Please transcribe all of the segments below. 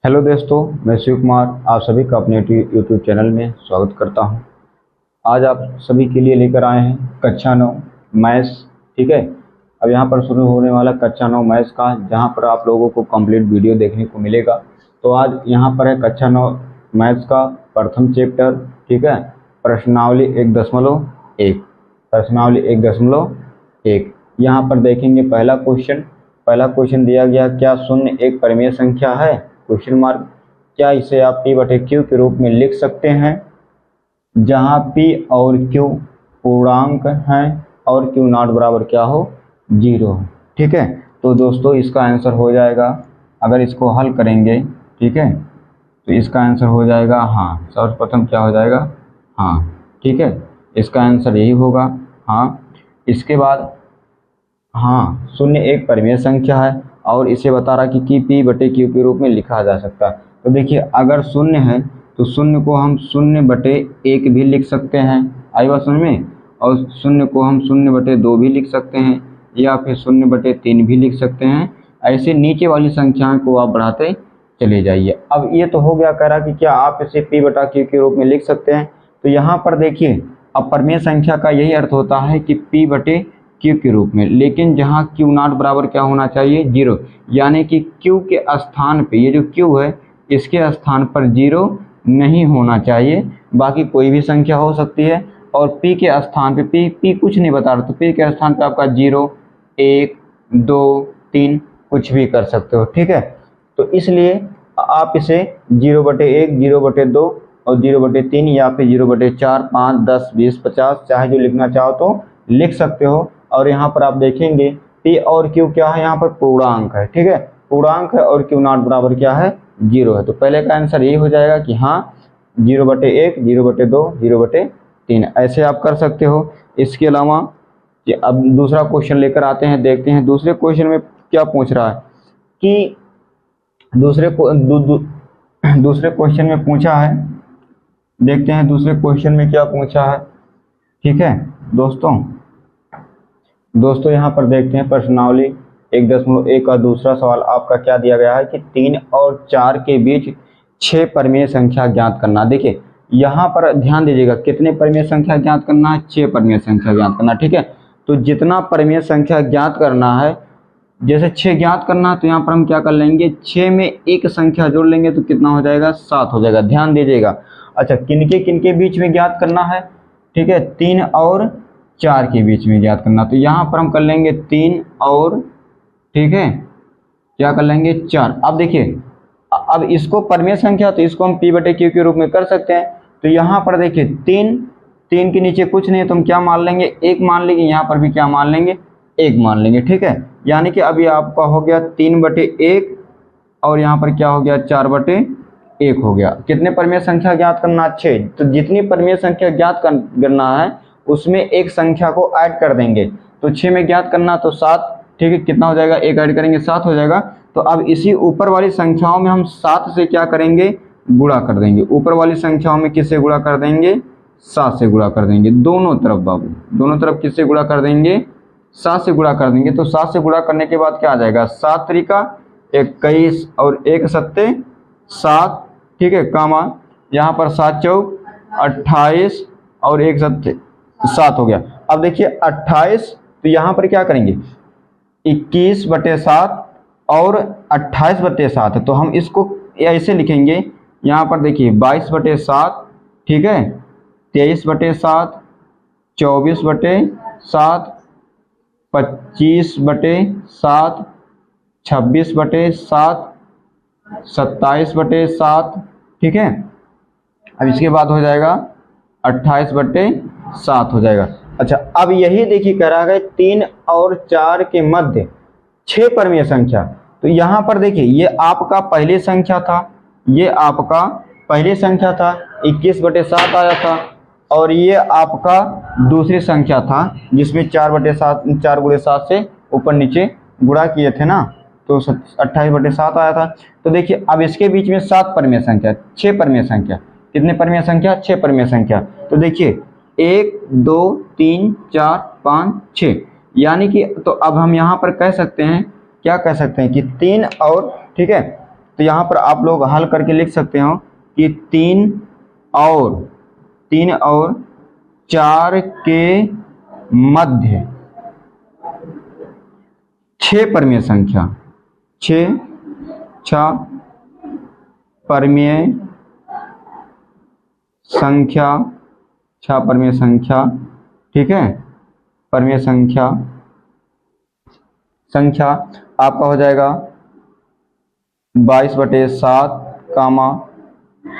Hello दोस्तों, मैं शिव कुमार आप सभी का अपने यूट्यूब चैनल में स्वागत करता हूं। आज आप सभी के लिए लेकर आए हैं कक्षा 9 मैथ्स। ठीक है, अब यहां पर शुरू होने वाला कक्षा 9 मैथ्स का, जहां पर आप लोगों को कंप्लीट वीडियो देखने को मिलेगा। तो आज यहां पर है कक्षा 9 मैथ्स का प्रथम चैप्टर। ठीक है, प्रश्नावली 1.1। प्रश्नावली 1.1 यहाँ पर देखेंगे पहला क्वेश्चन दिया गया, क्या शून्य एक परिमेय संख्या है? Question mark. क्या इसे आप P/Q के रूप में लिख सकते हैं, जहां P और Q पूर्णांक हैं और Q नॉट बराबर क्या हो, 0। ठीक है, तो दोस्तों इसका आंसर हो जाएगा, अगर इसको हल करेंगे, ठीक है, तो इसका आंसर हो जाएगा हाँ। सर्वप्रथम क्या हो जाएगा, हाँ। ठीक है, इसका आंसर यही होगा, हाँ। इसके बाद हाँ, शून्य एक परिमेय संख्या है और इसे बता रहा कि P/Q के रूप में लिखा जा सकता है। तो देखिए, अगर शून्य है तो शून्य को हम 0/1 भी लिख सकते हैं, आई बात समझ में, और शून्य को हम 0/2 भी लिख सकते हैं, या फिर 0/3 भी लिख सकते हैं। ऐसे नीचे वाली संख्याओं को आप बढ़ाते चले जाइए। अब ये तो हो गया, कह रहा कि क्या आप इसे P/Q के रूप में लिख सकते हैं। तो यहाँ पर देखिए, अब परिमेय संख्या का यही अर्थ होता है कि P/Q के रूप में, लेकिन जहाँ Q नॉट बराबर क्या होना चाहिए, 0। यानी कि Q के स्थान पे, ये जो Q है इसके स्थान पर 0 नहीं होना चाहिए, बाकी कोई भी संख्या हो सकती है। और P के स्थान पे P कुछ नहीं बता रहा, तो P के स्थान पे आपका 0, 1, 2, 3 कुछ भी कर सकते हो। ठीक है, तो इसलिए आप इसे 0/1, 0/2 और 0/3 या फिर 0/4, 5, 10, 20, 50 चाहे जो लिखना चाहो तो लिख सकते हो। और यहाँ पर आप देखेंगे P और Q क्या है, यहाँ पर पूर्णांक है। ठीक है, पूर्णांक है और Q नॉट बराबर क्या है, 0 है। तो पहले का आंसर यही हो जाएगा कि हाँ, 0/1, 0/2, 0/3 ऐसे आप कर सकते हो। इसके अलावा कि अब दूसरा क्वेश्चन लेकर आते हैं, देखते हैं दूसरे क्वेश्चन में क्या पूछ रहा है कि दूसरे क्वेश्चन में पूछा है, देखते हैं दूसरे क्वेश्चन में क्या पूछा है। ठीक है दोस्तों यहाँ पर देखते हैं प्रश्नावली 1.1 का दूसरा सवाल आपका क्या दिया गया है कि 3 और 4 के बीच 6 परिमेय संख्या ज्ञात करना। देखिए यहाँ पर ध्यान दीजिएगा, कितने परिमेय संख्या ज्ञात करना है, 6 परिमेय संख्या ज्ञात करना। ठीक है, तो जितना परिमेय संख्या ज्ञात करना है, जैसे 6 ज्ञात करना है, तो यहाँ पर हम क्या कर लेंगे, 6 में एक संख्या जोड़ लेंगे तो कितना हो जाएगा, 7 हो जाएगा। ध्यान दीजिएगा। अच्छा, किनके बीच में ज्ञात करना है, ठीक है, 3 और 4 के बीच में ज्ञात करना। तो यहाँ पर हम कर लेंगे 3 और, ठीक है, क्या कर लेंगे, 4। अब देखिए, अब इसको परिमेय संख्या, तो इसको हम P/Q के रूप में कर सकते हैं। तो यहाँ पर देखिए 3 के नीचे कुछ नहीं है तो हम क्या मान लेंगे, 1 मान लेंगे। यहाँ पर भी क्या मान लेंगे, 1 मान लेंगे। ठीक है, यानी कि अभी आपका हो गया 3/1 और यहाँ पर क्या हो गया, 4/1 हो गया। कितने परिमेय संख्या ज्ञात करना, 6। तो जितनी परिमेय संख्या ज्ञात करना है उसमें एक संख्या को ऐड कर देंगे। तो 6 में ज्ञात करना तो 7। ठीक है, कितना हो जाएगा, 1 ऐड करेंगे 7 हो जाएगा। तो अब इसी ऊपर वाली संख्याओं में हम 7 से क्या करेंगे, गुणा कर देंगे। ऊपर वाली संख्याओं में किससे गुणा कर देंगे, 7 से गुणा कर देंगे। दोनों तरफ बाबू, दोनों तरफ किससे गुणा कर देंगे, 7 से गुणा कर देंगे। तो 7 से गुणा करने के बाद क्या आ जाएगा, 7 त्रिका 21 और 1 सत्ते 7। ठीक है, कामा यहाँ पर 7 चौक 28 और 1 सत्ते 7 हो गया। अब देखिए 28, तो यहाँ पर क्या करेंगे, 21/7 और 28/7 है, तो हम इसको ऐसे लिखेंगे। यहाँ पर देखिए 22/7, ठीक है, 23/7, 24/7, 25/7, 26/7, 27/7। ठीक है, अब इसके बाद हो जाएगा 28/7 हो जाएगा। अच्छा, अब यही देखिए कह रहा है 3 और 4 के मध्य 6 परिमेय संख्या। तो यहाँ पर देखिए, ये आपका पहली संख्या था, ये आपका पहली संख्या था, 21/7 आया था, और ये आपका दूसरी संख्या था जिसमें 4/7, 4 × 7 से ऊपर नीचे गुणा किए थे ना, तो 28/7 आया था। तो देखिए अब इसके बीच में 7 परिमेय संख्या, 6 परिमेय संख्या, कितने परिमेय संख्या, 6 परिमेय संख्या। तो देखिए 1, 2, 3, 4, 5, 6, यानी कि, तो अब हम यहाँ पर कह सकते हैं, क्या कह सकते हैं कि 3 और, ठीक है, तो यहाँ पर आप लोग हल करके लिख सकते हो कि 3 और 4 के मध्य 6 परमीय संख्या, 6 परमीय संख्या, 6 परमीय संख्या, ठीक है। परमीय संख्या आपका हो जाएगा 22/7,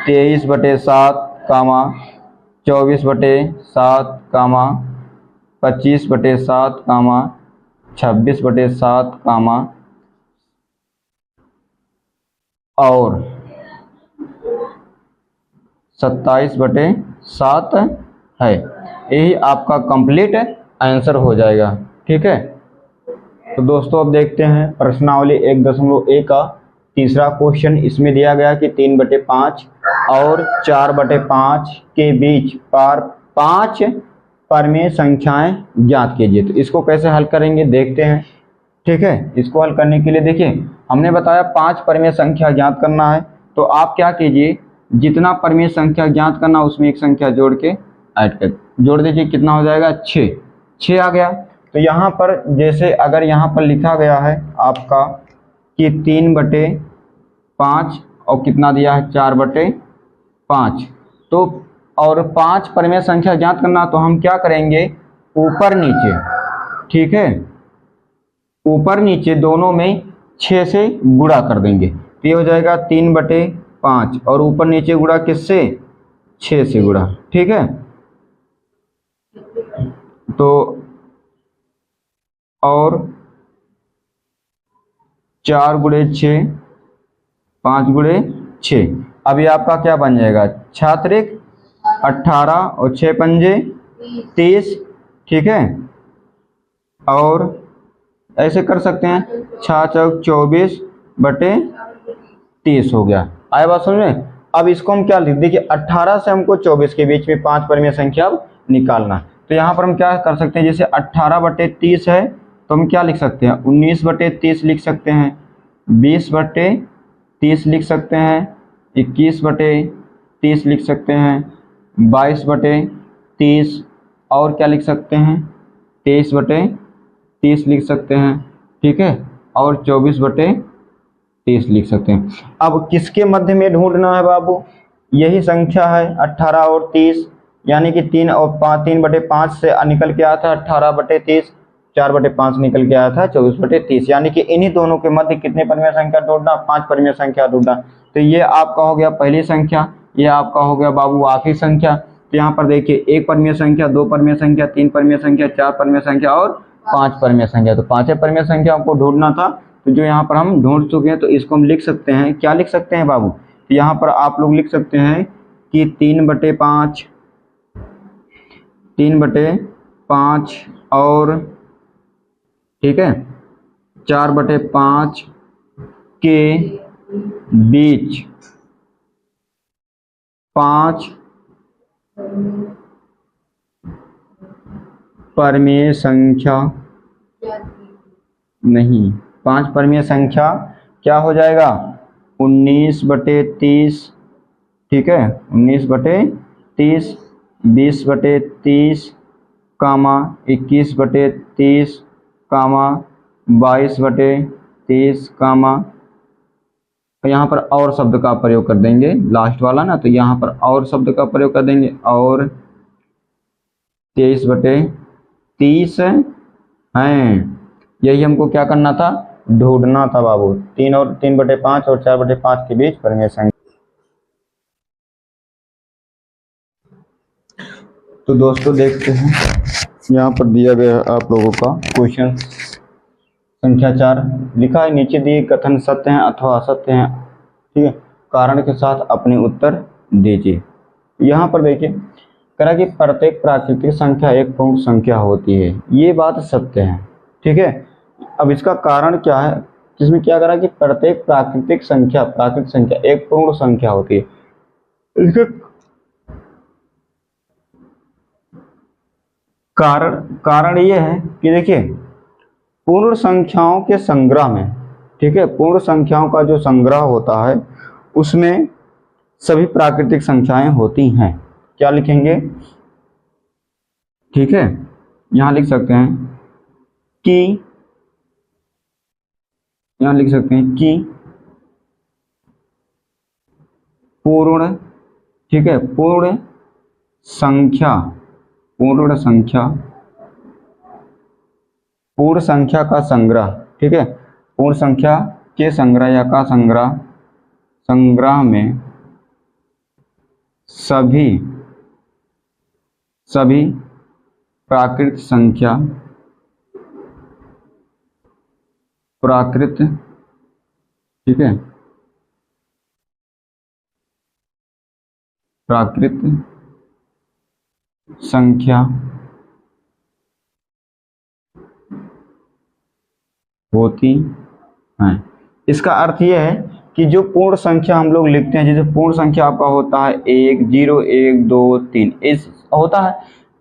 23/7, 24/7, 25/7, 26/7, और 27/7 है। यही आपका कंप्लीट आंसर हो जाएगा, ठीक है। तो दोस्तों अब देखते हैं प्रश्नावली 1.1 का तीसरा क्वेश्चन। इसमें दिया गया कि 3/5 और 4/5 के बीच 5 परमीय संख्याएं ज्ञात कीजिए। तो इसको कैसे हल करेंगे देखते हैं, ठीक है। इसको हल करने के लिए देखिए हमने बताया 5 परमीय संख्या ज्ञात करना है। तो आप क्या कीजिए, जितना परमीय संख्या ज्ञात करना उसमें एक संख्या जोड़ के ऐड कर जोड़ दीजिए। कितना हो जाएगा, 6 आ गया। तो यहाँ पर जैसे अगर यहाँ पर लिखा गया है आपका कि 3/5 और कितना दिया है 4/5, तो और 5 परमीय संख्या ज्ञात करना, तो हम क्या करेंगे ऊपर नीचे, ठीक है, ऊपर नीचे दोनों में 6 से गुणा कर देंगे। तो ये हो जाएगा 3/5 और ऊपर नीचे गुणा किससे, 6 से गुणा, ठीक है। तो और 4 × 6, 5 × 6, अभी आपका क्या बन जाएगा छात्रिक 18 और 6 पंजे 30, ठीक है। और ऐसे कर सकते हैं 6 चौक 24/30 हो गया। आया बात समझ में। अब इसको हम क्या लिख, देखिए 18 से हमको 24 के बीच में 5 परमीय संख्या निकालना। तो यहाँ पर हम क्या कर सकते हैं, जैसे 18/30 है तो हम क्या लिख सकते हैं 19/30 लिख सकते हैं, 20/30 लिख सकते हैं, 21/30 लिख सकते हैं, 22/30 और क्या लिख सकते हैं 23/30 लिख सकते हैं, ठीक है। और 24/30 लिख सकते हैं। अब किसके मध्य में ढूंढना है बाबू, यही संख्या है 18 और 30, यानी कि 3 और 5, 3/5 से निकल के आया था 18/30, 4/5 निकल के आया था 24/30, यानी कि इन्हीं दोनों के मध्य कितने परमीय संख्या ढूंढना, 5 परमीय संख्या ढूंढना। तो ये आपका हो गया पहली संख्या, ये आपका हो गया बाबू आखिरी संख्या। तो यहाँ पर देखिए 1 परमीय संख्या, 2 परमीय संख्या, 3 परमीय संख्या, 4 परमीय संख्या और 5 परमीय संख्या। तो 5 परमीय संख्या को ढूंढना था, तो जो यहाँ पर हम ढूंढ चुके हैं। तो इसको हम लिख सकते हैं, क्या लिख सकते हैं बाबू, तो यहाँ पर आप लोग लिख सकते हैं कि 3/5 और, ठीक है, 4/5 के बीच 5 परमीय संख्या नहीं, 5 परमीय संख्या क्या हो जाएगा 19/30, ठीक है, 19/30, 20/30, 21/30, 22/30, यहाँ पर और शब्द का प्रयोग कर देंगे, लास्ट वाला ना, तो यहाँ पर और शब्द का प्रयोग कर देंगे, और 23/30 हैं। यही हमको क्या करना था, ढूंढना था बाबू, 3/5 और 4/5 के बीच परमीय संख्या। तो दोस्तों देखते हैं, यहाँ पर दिया गया आप लोगों का क्वेश्चन संख्या 4 लिखा है, नीचे दिए कथन सत्य हैं अथवा असत्य हैं, ठीक है, कारण के साथ अपने उत्तर दीजिए। यहाँ पर देखिए करा कि प्रत्येक प्राकृतिक संख्या एक पूर्ण संख्या होती है, ये बात सत्य है, ठीक है। अब इसका कारण क्या है, जिसमें क्या करा कि प्रत्येक प्राकृतिक संख्या एक पूर्ण संख्या होती है। इसका कारण ये है कि देखिए पूर्ण संख्याओं के संग्रह में, ठीक है, पूर्ण संख्याओं का जो संग्रह होता है उसमें सभी प्राकृतिक संख्याएं होती हैं। क्या लिखेंगे, ठीक है, यहां लिख सकते हैं कि, यहां लिख सकते हैं कि पूर्ण, ठीक है, पूर्ण संख्या, पूर्ण संख्या, पूर्ण संख्या का संग्रह, ठीक है, पूर्ण संख्या के संग्रह या का संग्रह, संग्रह में सभी प्राकृत संख्या, प्राकृत, ठीक है, प्राकृत संख्या होती हैं। इसका अर्थ यह है कि जो पूर्ण संख्या हम लोग लिखते हैं, जैसे पूर्ण संख्या आपका होता है 1, 0, 1, 2, 3 इस होता है,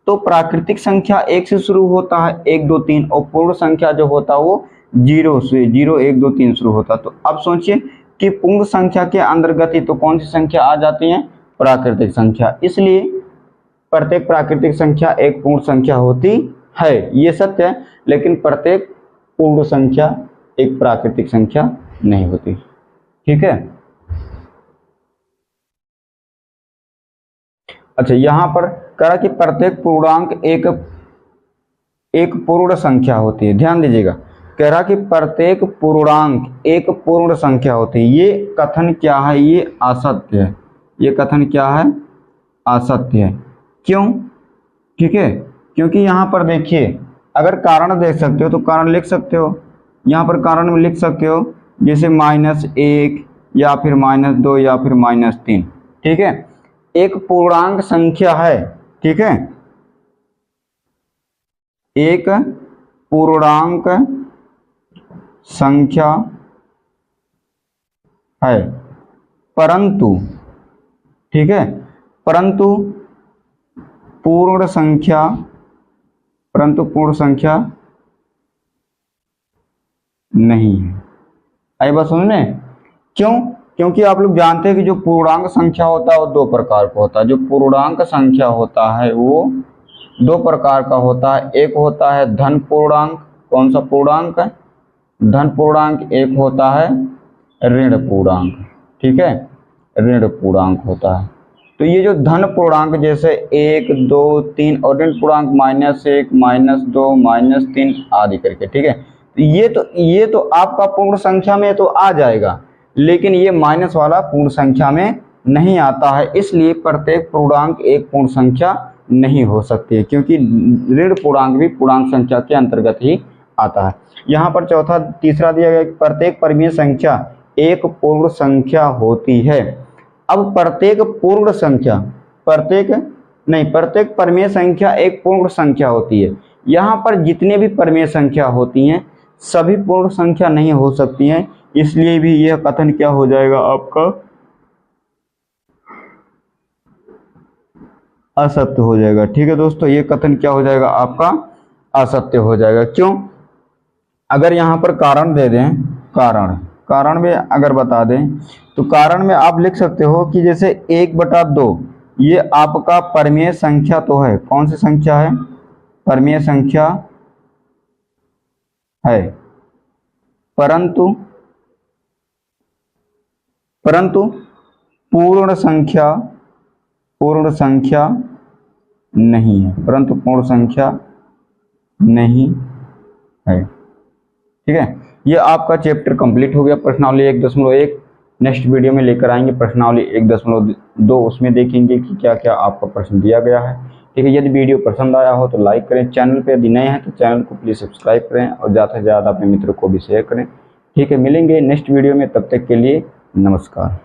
तो प्राकृतिक संख्या 1 से शुरू होता है, 1, 2, 3, और पूर्ण संख्या जो होता है वो 0 से, 0, 1, 2, 3 शुरू होता है। तो अब सोचिए कि पूर्ण संख्या के अंतर्गत ही तो कौन सी संख्या आ जाती है, प्राकृतिक संख्या, इसलिए प्रत्येक प्राकृतिक संख्या एक पूर्ण संख्या होती है, ये सत्य है, लेकिन प्रत्येक पूर्ण संख्या एक प्राकृतिक संख्या नहीं होती, ठीक है। अच्छा, यहां पर कहा कि प्रत्येक पूर्णांक एक पूर्ण संख्या होती है, ध्यान दीजिएगा, कह रहा कि प्रत्येक पूर्णांक एक पूर्ण संख्या होती है। ये कथन क्या है, ये असत्य है, ये कथन क्या है, असत्य है। क्यों, ठीक है, क्योंकि यहाँ पर देखिए, अगर कारण देख सकते हो तो कारण लिख सकते हो, यहाँ पर कारण में लिख सकते हो, जैसे -1 या फिर -2 या फिर -3, ठीक है, एक पूर्णांक संख्या है, ठीक है, एक पूर्णांक संख्या है, परंतु, ठीक है, परंतु पूर्ण संख्या, परंतु पूर्ण संख्या नहीं है। आई बात समझने, क्यों, क्योंकि आप लोग जानते हैं कि जो पूर्णांक संख्या होता है वो दो प्रकार का होता है, जो पूर्णांक संख्या होता है वो दो प्रकार का होता है, एक होता है धन पूर्णांक, कौन सा पूर्णांक है, धन पूर्णांक, एक होता है ऋण पूर्णांक, ठीक है, ऋण पूर्णांक होता है। तो ये जो धन पूर्णांक जैसे 1, 2, 3 और ऋण पूर्णांक -1, -2, -3 आदि करके, ठीक है, ये तो आपका पूर्ण संख्या में तो आ जाएगा, लेकिन ये माइनस वाला पूर्ण संख्या में नहीं आता है, इसलिए प्रत्येक पूर्णांक एक पूर्ण संख्या नहीं हो सकती है, क्योंकि ऋण पूर्णांक भी पूर्णांक संख्या के अंतर्गत ही आता है। यहाँ पर तीसरा दिया गया, प्रत्येक परिमेय संख्या एक पूर्ण संख्या होती है। अब प्रत्येक पूर्ण संख्या, प्रत्येक परिमेय संख्या एक पूर्ण संख्या होती है। यहाँ पर जितने भी परिमेय संख्या होती हैं सभी पूर्ण संख्या नहीं हो सकती हैं, इसलिए भी यह कथन क्या हो जाएगा आपका, असत्य हो जाएगा, ठीक है दोस्तों, ये कथन क्या हो जाएगा आपका, असत्य हो जाएगा। क्यों, अगर यहाँ पर कारण दे दें, कारण में अगर बता दें तो कारण में आप लिख सकते हो कि जैसे 1/2 ये आपका परिमेय संख्या तो है, कौन सी संख्या है, परिमेय संख्या है, परंतु पूर्ण संख्या नहीं है, परंतु पूर्ण संख्या नहीं है, ठीक है। ये आपका चैप्टर कंप्लीट हो गया, प्रश्नावली 1.1। नेक्स्ट वीडियो में लेकर आएंगे प्रश्नावली 1.2, उसमें देखेंगे कि क्या क्या आपका प्रश्न दिया गया है, ठीक है। यदि वीडियो पसंद आया हो तो लाइक करें, चैनल पे यदि नए हैं तो चैनल को प्लीज़ सब्सक्राइब करें और ज़्यादा से ज़्यादा अपने मित्रों को भी शेयर करें, ठीक है। मिलेंगे नेक्स्ट वीडियो में, तब तक के लिए नमस्कार।